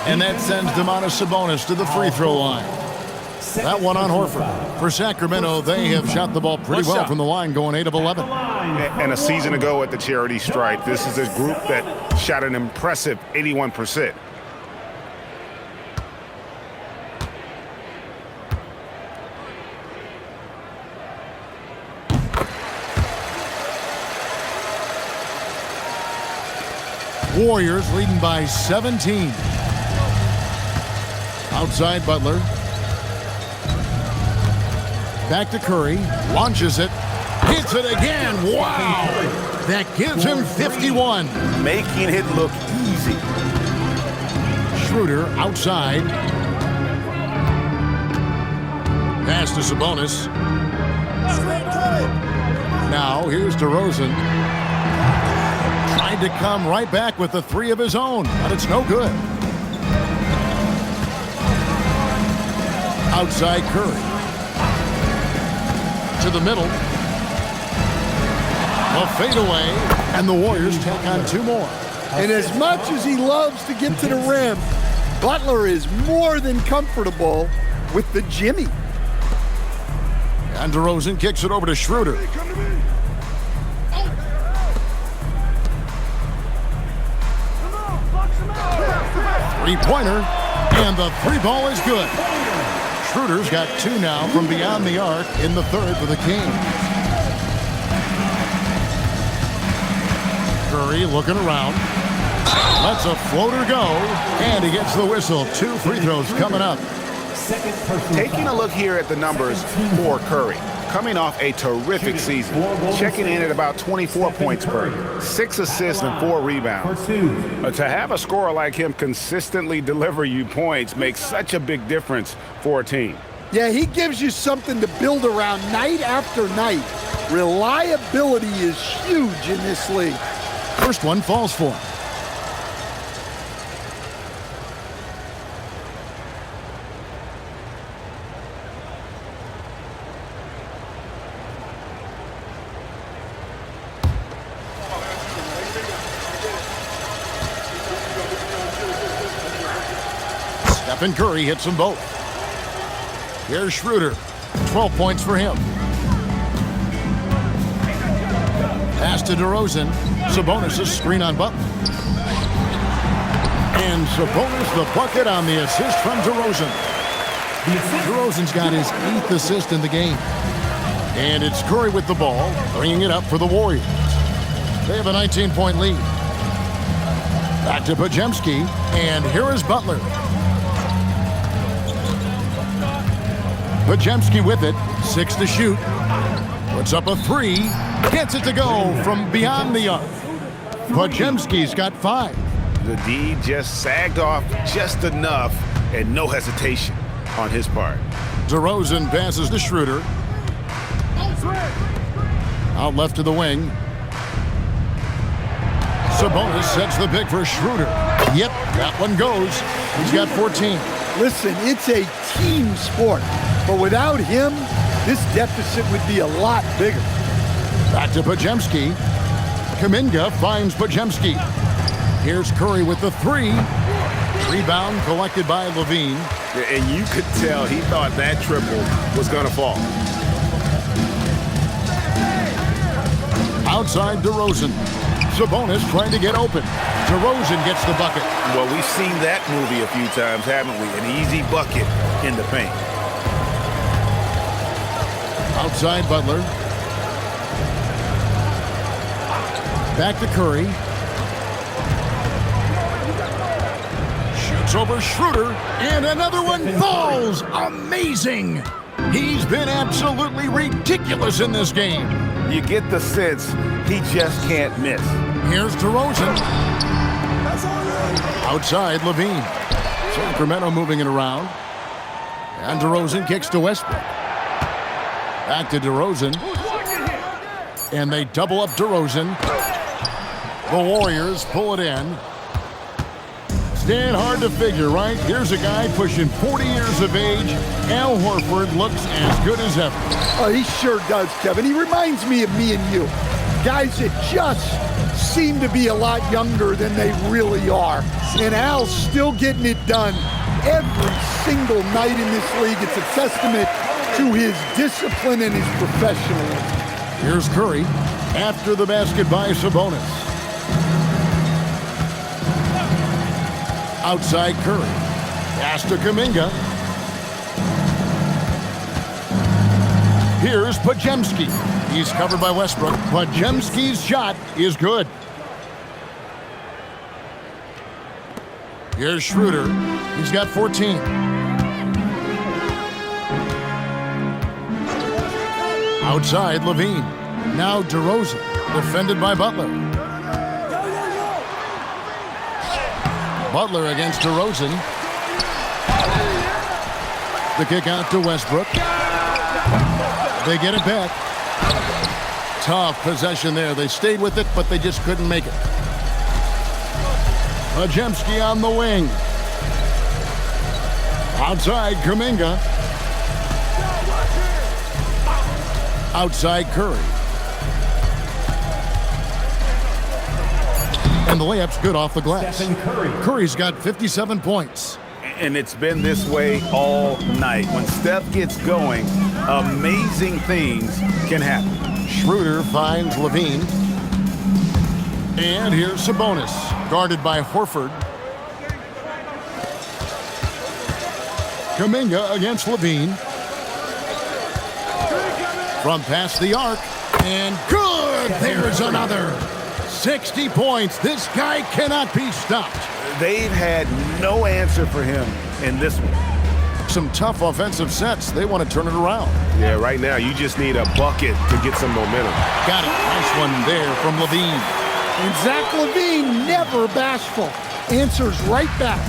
And that sends Domantas Sabonis to the free throw line. That one on Horford. For Sacramento, they have shot the ball pretty well from the line, going 8 of 11. And a season ago at the charity stripe, this is a group that shot an impressive 81%. Warriors leading by 17. Outside Butler. Back to Curry. Launches it. Hits it again. Wow. That gives him 51. Making it look easy. Schroeder outside. Pass to Sabonis. Now here's DeRozan. Tried to come right back with the 3 of his own, but it's no good. Outside Curry. To the middle. A fadeaway, and the Warriors take on 2 more. And as much as he loves to get to the rim, Butler is more than comfortable with the Jimmy. And DeRozan kicks it over to Schroeder. Three-pointer, and the 3-ball is good. Schroeder's got 2 now from beyond the arc in the 3rd for the Kings. Curry looking around. Lets a floater go, and he gets the whistle. 2 free throws coming up. Taking a look here at the numbers for Curry. Coming off a terrific season. Checking in at about 24 points per game. 6 assists and 4 rebounds. To have a scorer like him consistently deliver you points makes such a big difference for a team. Yeah, he gives you something to build around night after night. Reliability is huge in this league. First one falls for him. Stephen Curry hits them both. Here's Schroeder. 12 points for him. Pass to DeRozan. Sabonis' screen on Butler. And Sabonis the bucket on the assist from DeRozan. DeRozan's got his 8th assist in the game. And it's Curry with the ball, bringing it up for the Warriors. They have a 19-point lead. Back to Podziemski, and here is Butler. Podziemski with it, 6 to shoot. Puts up a 3, gets it to go from beyond the arc. Podziemski's got 5. The D just sagged off just enough and no hesitation on his part. DeRozan passes to Schroeder. Out left to the wing. Sabonis sets the pick for Schroeder. Yep, that one goes. He's got 14. Listen, it's a team sport, but without him, this deficit would be a lot bigger. Back to Podziemski. Kuminga finds Podziemski. Here's Curry with the three. Rebound collected by Levine. And you could tell he thought that triple was going to fall. Outside DeRozan. Sabonis trying to get open. DeRozan gets the bucket. Well, we've seen that movie a few times, haven't we? An easy bucket in the paint. Outside Butler. Back to Curry. Shoots over Schroeder, and another one falls. Amazing. He's been absolutely ridiculous in this game. You get the sense he just can't miss. Here's DeRozan. Outside Levine. Sacramento moving it around. And DeRozan kicks to Westbrook. Back to DeRozan. And they double up DeRozan. The Warriors pull it in. Stand hard to figure, right? Here's a guy pushing 40 years of age. Al Horford looks as good as ever. Oh, he sure does, Kevin. He reminds me of me and you. Guys that just seem to be a lot younger than they really are. And Al's still getting it done every single night in this league. It's a testament to his discipline and his professionalism. Here's Curry after the basket by Sabonis. Outside Curry. Pass to Kuminga. Here's Podziemski. He's covered by Westbrook. Podziemski's shot is good. Here's Schroeder. He's got 14. Outside Levine. Now DeRozan. Defended by Butler. Butler against DeRozan. The kick out to Westbrook. They get it back. Tough possession there. They stayed with it, but they just couldn't make it. Podziemski on the wing. Outside Kuminga. Outside Curry. And the layup's good off the glass. Curry's got 57 points. And it's been this way all night. When Steph gets going, amazing things can happen. Schroeder finds Levine. And here's Sabonis, guarded by Horford. Kuminga against Levine. From past the arc. And good! There's another. 60 points. This guy cannot be stopped. They've had no answer for him in this one. Some tough offensive sets. They want to turn it around. Yeah, right now you just need a bucket to get some momentum. Got it. Nice one there from Levine. And Zach Levine, never bashful, answers right back.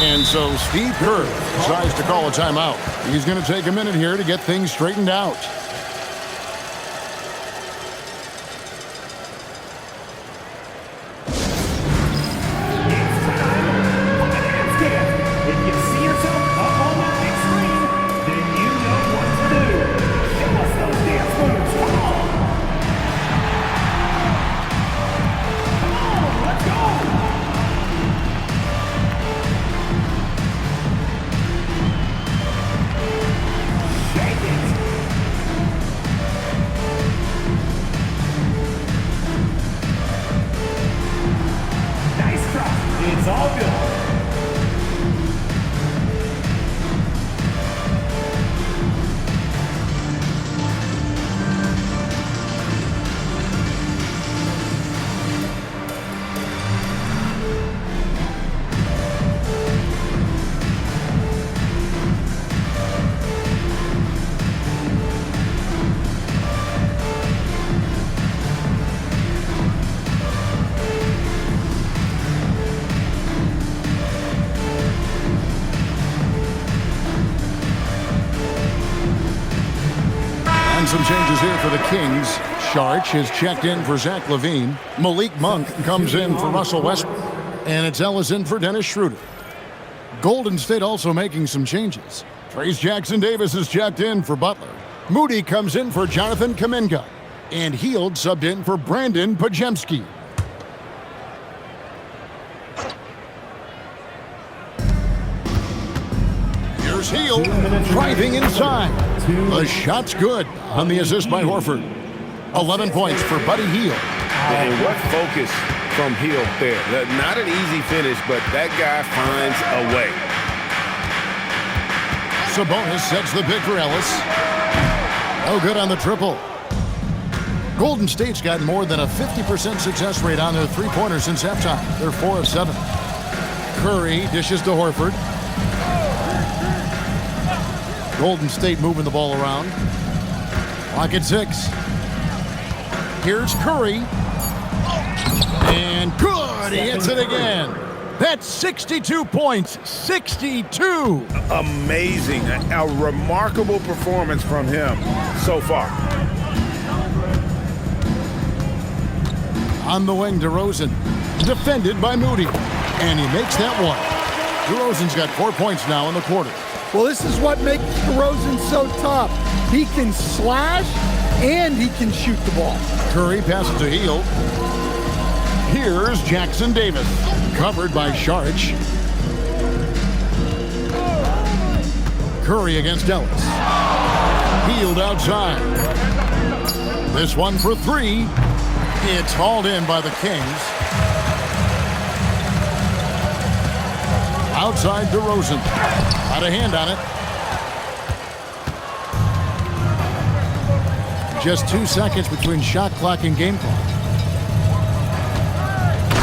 And so Steve Kerr decides to call a timeout. He's going to take a minute here to get things straightened out. And some changes here for the Kings. Sharch is checked in for Zach LaVine. Malik Monk comes in for Russell Westbrook. And it's Ellis in for Dennis Schroeder. Golden State also making some changes. Trace Jackson-Davis is checked in for Butler. Moody comes in for Jonathan Kuminga. And Hield subbed in for Brandon Podziemski. Here's Hield driving inside. The shot's good on the assist by Horford. 11 points for Buddy Hield. And what focus from Hield there. Not an easy finish, but that guy finds a way. Sabonis sets the pick for Ellis. No good on the triple. Golden State's got more than a 50% success rate on their three-pointers since halftime. They're 4 of 7. Curry dishes to Horford. Golden State moving the ball around. Clock at 6. Here's Curry. And good! He hits it again. That's 62 points. 62! Amazing. A remarkable performance from him so far. On the wing, DeRozan. Defended by Moody. And he makes that one. DeRozan's got 4 points now in the quarter. Well, this is what makes DeRozan so tough. He can slash and he can shoot the ball. Curry passes to Hield. Here's Jackson-Davis. Covered by Sharch. Curry against Ellis. Hield outside. This one for 3. It's hauled in by the Kings. Outside DeRozan. Got a hand on it. Just 2 seconds between shot clock and game clock.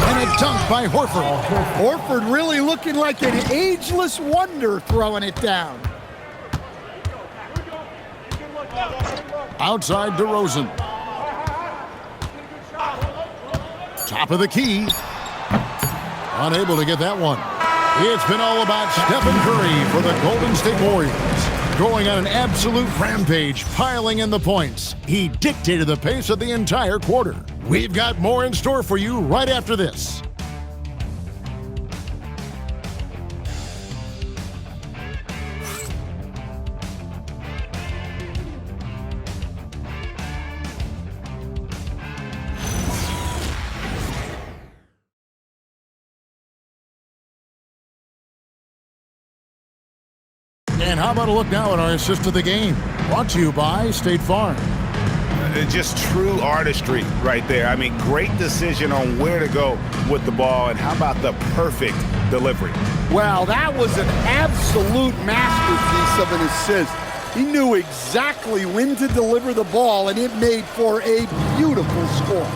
And a dunk by Horford. Horford really looking like an ageless wonder throwing it down. Outside DeRozan. Top of the key. Unable to get that one. It's been all about Stephen Curry for the Golden State Warriors. Going on an absolute rampage, piling in the points. He dictated the pace of the entire quarter. We've got more in store for you right after this. And how about a look now at our assist of the game? Brought to you by State Farm. Just true artistry right there. I mean, great decision on where to go with the ball, and how about the perfect delivery? Well, that was an absolute masterpiece of an assist. He knew exactly when to deliver the ball, and it made for a beautiful score.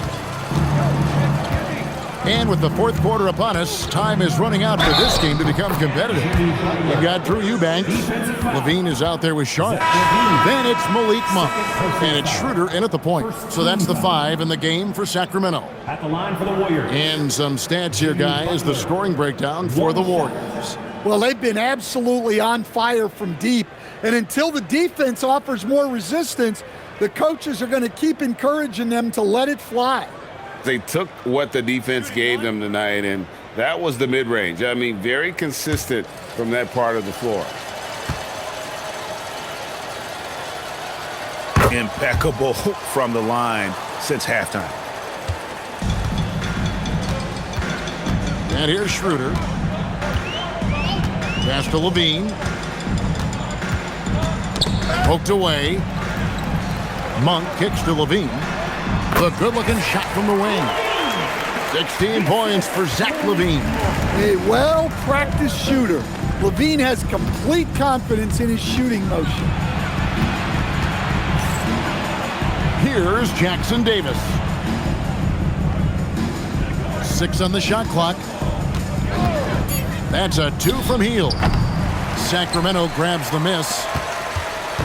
And with the fourth quarter upon us, time is running out for this game to become competitive. We've got Drew Eubanks. LaVine is out there with Sharp. Then it's Malik Monk. And it's Schroeder in at the point. So that's the 5 in the game for Sacramento. At the line for the Warriors. And some stats here, guys. The scoring breakdown for the Warriors. Well, they've been absolutely on fire from deep. And until the defense offers more resistance, the coaches are going to keep encouraging them to let it fly. They took what the defense gave them tonight, and that was the mid-range. I mean, very consistent from that part of the floor. Impeccable from the line since halftime. And here's Schroeder. Pass to LaVine. Poked away. Monk kicks to LaVine. The good-looking shot from the wing. 16 points for Zach LaVine. A well-practiced shooter. LaVine has complete confidence in his shooting motion. Here's Jackson-Davis. 6 on the shot clock. That's a 2 from Hield. Sacramento grabs the miss.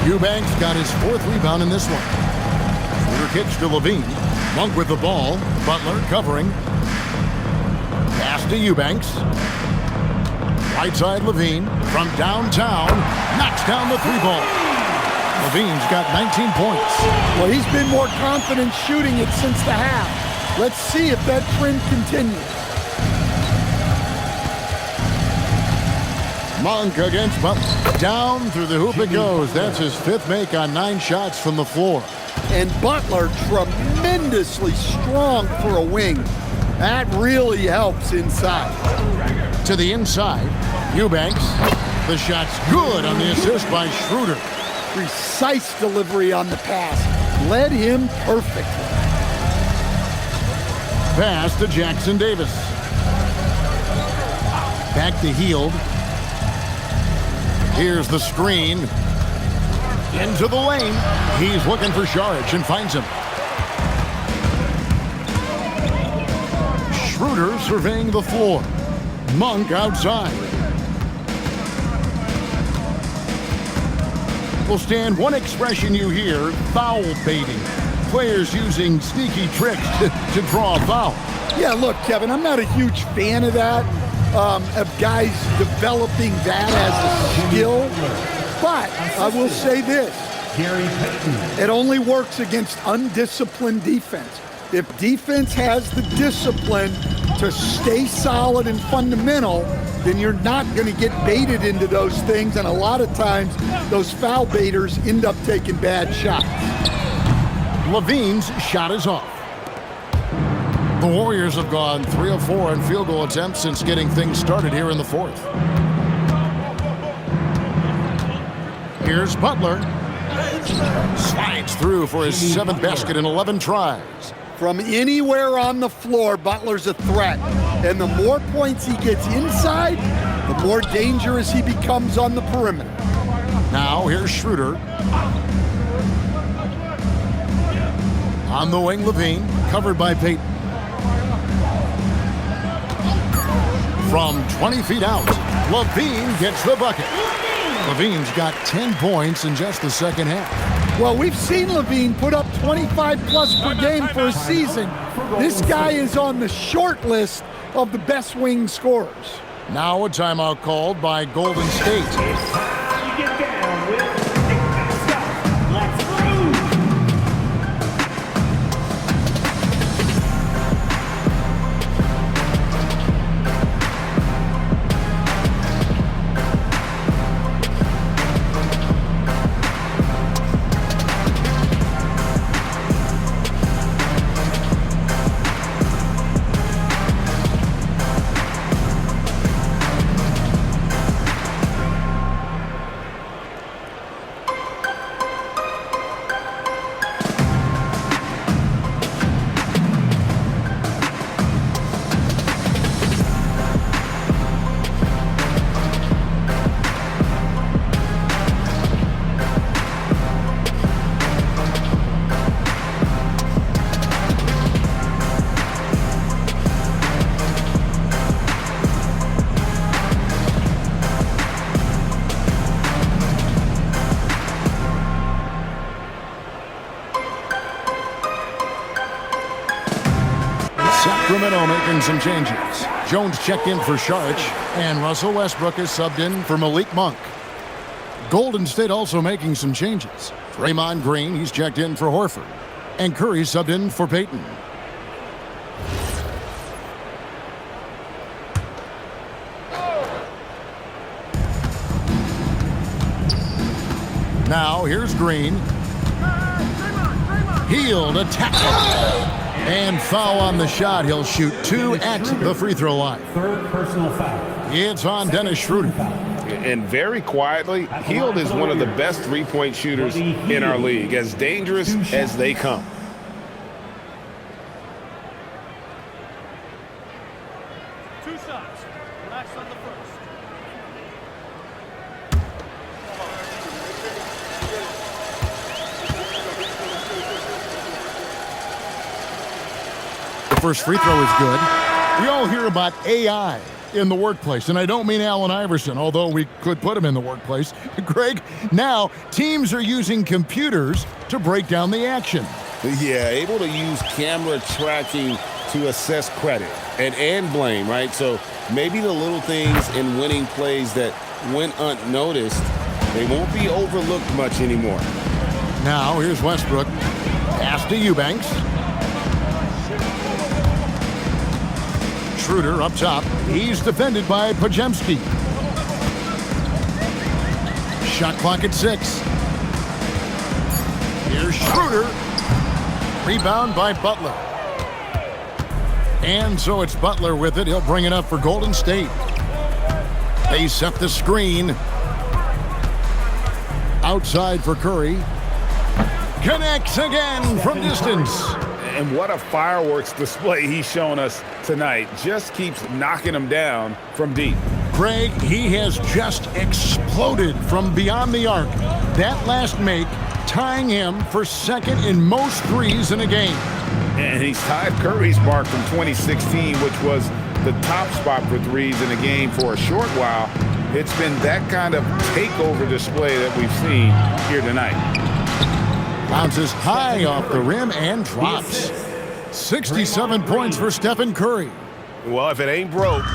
Eubanks got his 4th rebound in this one. Schroeder kicks to LaVine. Monk with the ball. Butler covering. Pass to Eubanks. Right side LaVine from downtown. Knocks down the 3 ball. Levine's got 19 points. Well, he's been more confident shooting it since the half. Let's see if that trend continues. Monk against Butler. Down through the hoop it goes. That's his 5th make on 9 shots from the floor. And Butler tremendously strong for a wing. That really helps inside. To the inside, Eubanks. The shot's good on the assist by Schroeder. Precise delivery on the pass. Led him perfectly. Pass to Jackson Davis. Back to Hield. Here's the screen. Into the lane. He's looking for Saric and finds him. Schroeder surveying the floor. Monk outside. Will stand one expression you hear, foul baiting. Players using sneaky tricks to draw a foul. Yeah, look, Kevin, I'm not a huge fan of that, of guys developing that as a skill. But I will say this, it only works against undisciplined defense. If defense has the discipline to stay solid and fundamental, then you're not going to get baited into those things, and a lot of times those foul baiters end up taking bad shots. Levine's shot is off. The Warriors have gone 3 of 4 in field goal attempts since getting things started here in the 4th. Here's Butler. Slides through for his 7th basket in 11 tries. From anywhere on the floor, Butler's a threat. And the more points he gets inside, the more dangerous he becomes on the perimeter. Now here's Schroeder. On the wing, Levine, covered by Payton. From 20 feet out, Levine gets the bucket. Levine's got 10 points in just the second half. Well, we've seen Levine put up 25-plus per game for a season. This guy is on the short list of the best wing scorers. Now a timeout called by Golden State. Sacramento making some changes. Jones checked in for Saric, and Russell Westbrook is subbed in for Malik Monk. Golden State also making some changes. Draymond Green, he's checked in for Horford, and Curry subbed in for Payton. Now here's Green. Hield attack. And foul on the shot. He'll shoot 2 at the free throw line. Third personal foul. It's on Dennis Schroeder. And very quietly, Hield is one of the best three-point shooters in our league, as dangerous as they come. Two shots. Relax on the first. The first free throw is good. We all hear about AI in the workplace, and I don't mean Allen Iverson, although we could put him in the workplace. Greg, now teams are using computers to break down the action. Yeah, able to use camera tracking to assess credit and blame, right? So maybe the little things in winning plays that went unnoticed They won't be overlooked much anymore. Now here's Westbrook. Pass to Eubanks. Schroeder up top. He's defended by Podziemski. Shot clock at 6. Here's Schroeder. Rebound by Butler. And so it's Butler with it. He'll bring it up for Golden State. They set the screen. Outside for Curry. Connects again from distance. And what a fireworks display he's shown us tonight. Just keeps knocking them down from deep. Greg, he has just exploded from beyond the arc. That last make tying him for second in most threes in a game. And he's tied Curry's mark from 2016, which was the top spot for threes in a game for a short while. It's been that kind of takeover display that we've seen here tonight. Bounces high off the rim and drops. 67 points for Stephen Curry. Well, if it ain't broke,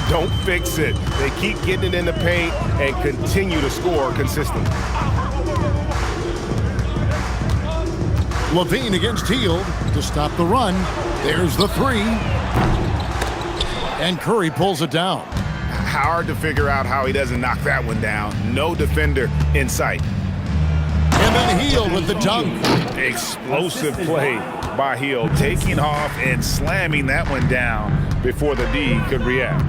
don't fix it. They keep getting it in the paint and continue to score consistently. Levine against Hield to stop the run. There's the 3. And Curry pulls it down. Hard to figure out how he doesn't knock that one down. No defender in sight. And then Hield with the dunk. Explosive play by Hield, taking off and slamming that one down before the D could react.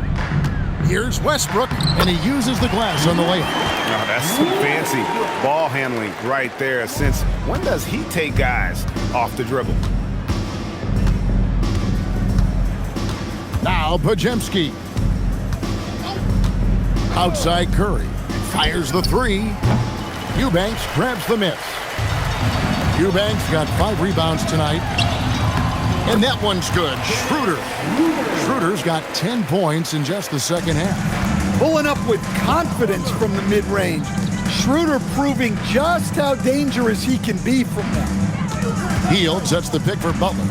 Here's Westbrook, and he uses the glass on the layup. Now that's some fancy ball handling right there. Since when does he take guys off the dribble? Now Podziemski. Outside Curry. Fires the 3. Eubanks grabs the miss. Eubanks got 5 rebounds tonight. And that one's good. Schroeder's got 10 points in just the second half. Pulling up with confidence from the mid-range. Schroeder proving just how dangerous he can be from that. Hield sets the pick for Butler.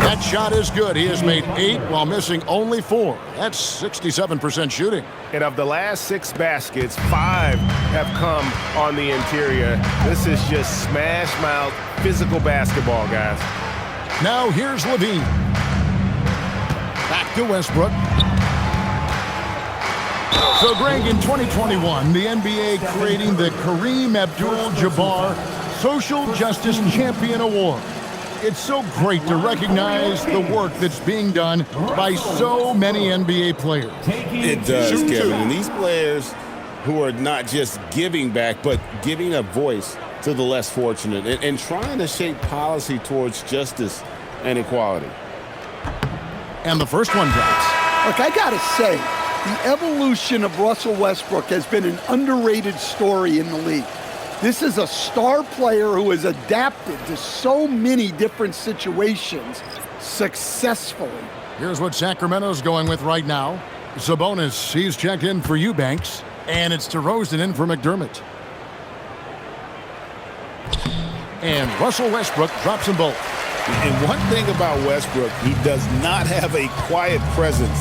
That shot is good. He has made 8 while missing only 4. That's 67% shooting. And of the last 6 baskets, 5 have come on the interior. This is just smash mouth physical basketball, guys. Now here's Levine. Back to Westbrook. So Greg, in 2021, the NBA creating the Kareem Abdul-Jabbar Social Justice Champion Award. It's so great to recognize the work that's being done by so many NBA players. It does, Kevin. And these players who are not just giving back, but giving a voice to the less fortunate and trying to shape policy towards justice and equality. And the first one drops. Look, I gotta say, the evolution of Russell Westbrook has been an underrated story in the league. This is a star player who has adapted to so many different situations successfully. Here's what Sacramento's going with right now. Sabonis, he's checked in for Eubanks, and it's DeRozan in for McDermott. And Russell Westbrook drops them both. And one thing about Westbrook, he does not have a quiet presence.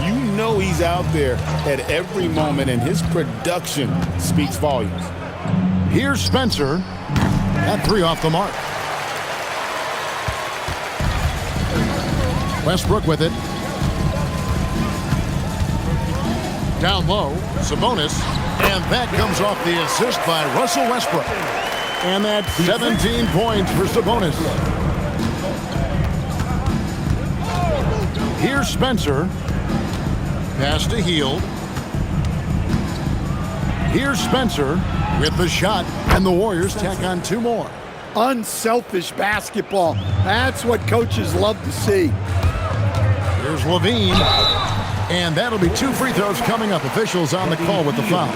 You know he's out there at every moment, and his production speaks volumes. Here's Spencer. That 3 off the mark. Westbrook with it. Down low, Sabonis. And that comes off the assist by Russell Westbrook. And that's 17 points for Sabonis. Here's Spencer. Pass to Hield. Here's Spencer with the shot, and the Warriors tack on 2 more. Unselfish basketball. That's what coaches love to see. Here's Levine. And that'll be 2 free throws coming up. Officials on the call with the foul.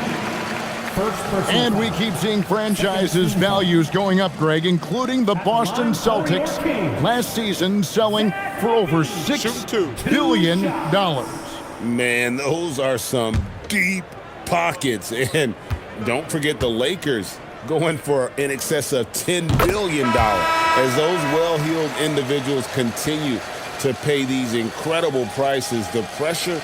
And we keep seeing franchises' values going up, Greg, including the Boston Celtics last season selling for over $6 billion. Man, those are some deep pockets. And don't forget the Lakers going for in excess of $10 billion as those well-heeled individuals continue to pay these incredible prices. The pressure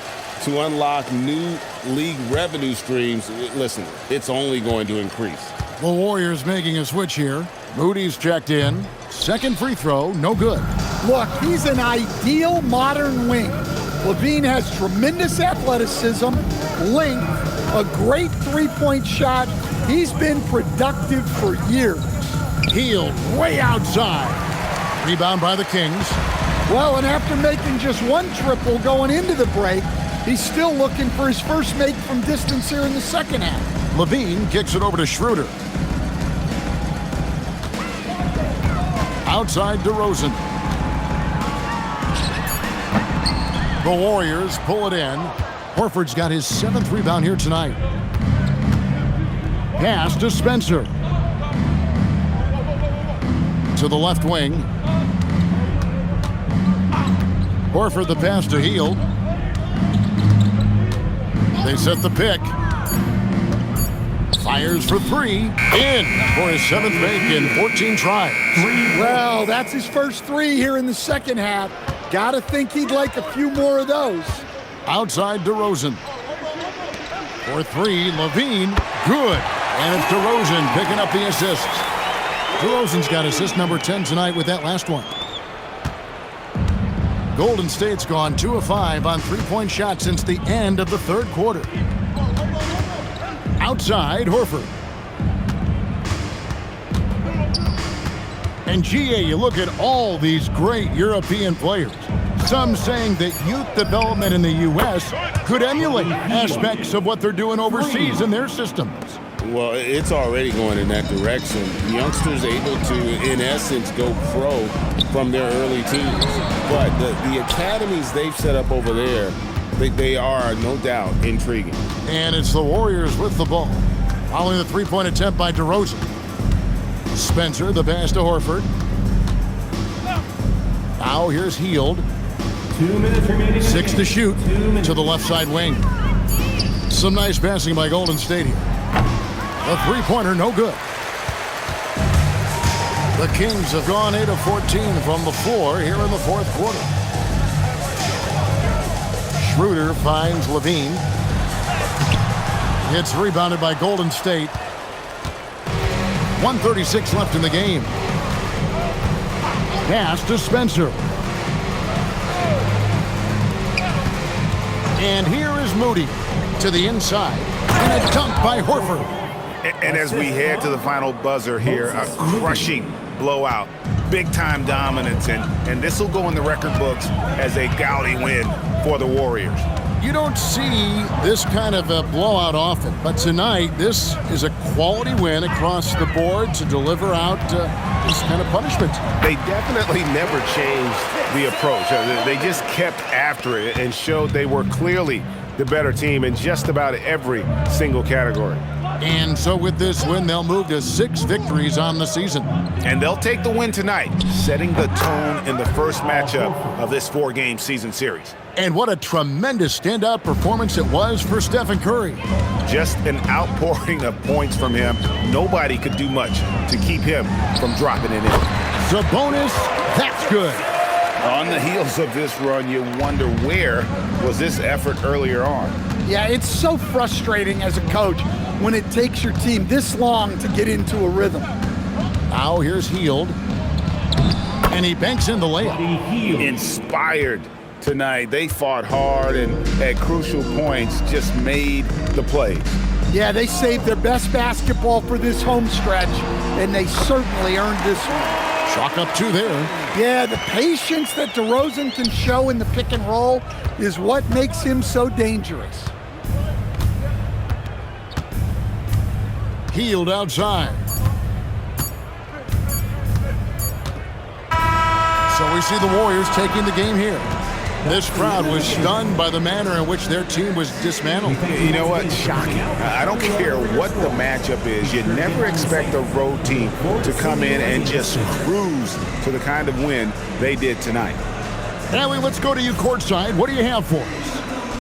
to unlock new league revenue streams, listen, it's only going to increase. The Warriors making a switch here. Moody's checked in. Second free throw, no good. Look, he's an ideal modern wing. LaVine has tremendous athleticism, length, a great three-point shot. He's been productive for years. Hield way outside. Rebound by the Kings. Well, and after making just one triple going into the break, he's still looking for his first make from distance here in the second half. LaVine kicks it over to Schroeder. Outside DeRozan. The Warriors pull it in. Horford's got his 7th rebound here tonight. Pass to Spencer. To the left wing. Horford the pass to Hield. They set the pick. Fires for 3. In for his 7th make in 14 tries. Well, that's his first 3 here in the second half. Gotta think he'd like a few more of those. Outside DeRozan. For 3, LaVine. Good. And it's DeRozan picking up the assists. DeRozan's got assist number 10 tonight with that last one. Golden State's gone 2 of 5 on three-point shots since the end of the third quarter. Outside, Horford. And GA, you look at all these great European players. Some saying that youth development in the U.S. could emulate aspects of what they're doing overseas in their systems. Well, it's already going in that direction. Youngsters able to, in essence, go pro from their early teens. But the academies they've set up over there, they are, no doubt, intriguing. And it's the Warriors with the ball. Following the three-point attempt by DeRozan. Spencer, the pass to Horford. Now here's Hield. 2 minutes remaining. 6 to shoot to the left side wing. Some nice passing by Golden State here. The three-pointer, no good. The Kings have gone 8 of 14 from the floor here in the fourth quarter. Schroeder finds LaVine. It's rebounded by Golden State. 1:36 left in the game. Pass to Spencer. And here is Moody to the inside. And a dunk by Horford. And as we head to the final buzzer here, a crushing blowout, big-time dominance, and this will go in the record books as a gaudy win for the Warriors. You don't see this kind of a blowout often, but tonight this is a quality win across the board to deliver out this kind of punishment. They definitely never changed the approach. They just kept after it and showed they were clearly the better team in just about every single category. And so with this win, they'll move to 6 victories on the season. And they'll take the win tonight, setting the tone in the first matchup of this 4-game season series. And what a tremendous standout performance it was for Stephen Curry. Just an outpouring of points from him. Nobody could do much to keep him from dropping it in. Sabonis, that's good. On the heels of this run, you wonder where was this effort earlier on? Yeah, it's so frustrating as a coach when it takes your team this long to get into a rhythm. Now here's Hield. And he banks in the layup. Inspired tonight. They fought hard and at crucial points just made the plays. Yeah, they saved their best basketball for this home stretch, and they certainly earned this one. Chalk up 2 there. Yeah, the patience that DeRozan can show in the pick and roll is what makes him so dangerous. Hield outside. So we see the Warriors taking the game here. This crowd was stunned by the manner in which their team was dismantled. You know what? Shocking. I don't care what the matchup is. You never expect a road team to come in and just cruise to the kind of win they did tonight. Allie, let's go to you courtside. What do you have for us?